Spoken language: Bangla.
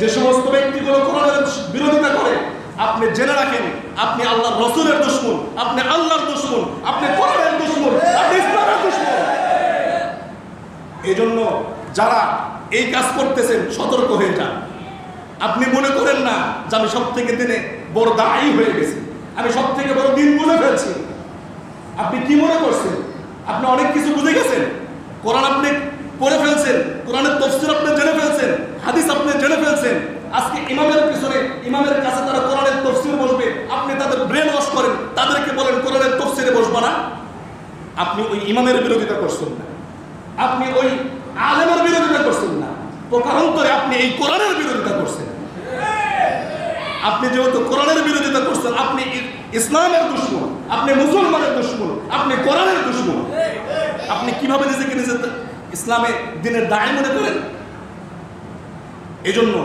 যে সমস্ত ব্যক্তিগুলো কোরআনের বিরোধিতা করে, আপনি জেনে রাখেন আপনি আল্লাহর রাসূলের দুশমন, আপনি আল্লাহর দুশমন, আপনি কোরআনের দুশমন, আপনি ইসলামের দুশমন। এজন্য যারা এই কাজ করতেছেন সতর্ক হয়ে যান। আপনি মনে করেন না যে আমি সব থেকে দিনে বড় দায়ী হয়ে গেছি, আমি সব থেকে বড় দিন বুঝে ফেলছি। আপনি কি মনে করছেন? আপনি অনেক কিছু বুঝে গেছেন, কোরআন আপনি পড়ে ফেলছেন, কোরআনের তাফসীর আপনি জেনে ফেলছেন, হাদিস আপনি জেনে ফেলছেন। আজকে ইমামের পিছনে, ইমামের কাছে তারা কোরআনের তাফসীর বসবে, আপনি তাদের ব্রেন ওয়াশ করেন, তাদেরকে বলেন কোরআনের তাফসীরে বসবা না। আপনি ওই ইমামের বিরোধিতা করছেন না, আপনি ওই আলেমের বিরোধিতা করছেন না, প্রকারান্তরে আপনি এই কোরআনের বিরোধিতা করছেন। আপনি যেহেতু কোরআনের বিরোধিতা করছেন, আপনি ইসলামের দুশমন, আপনি মুসলমানের দুশমন, আপনি কোরআনের দুশমন। আপনি কিভাবে নিজেকে নিজে ইসলামে দিনের দায় মনে করেন? এজন্য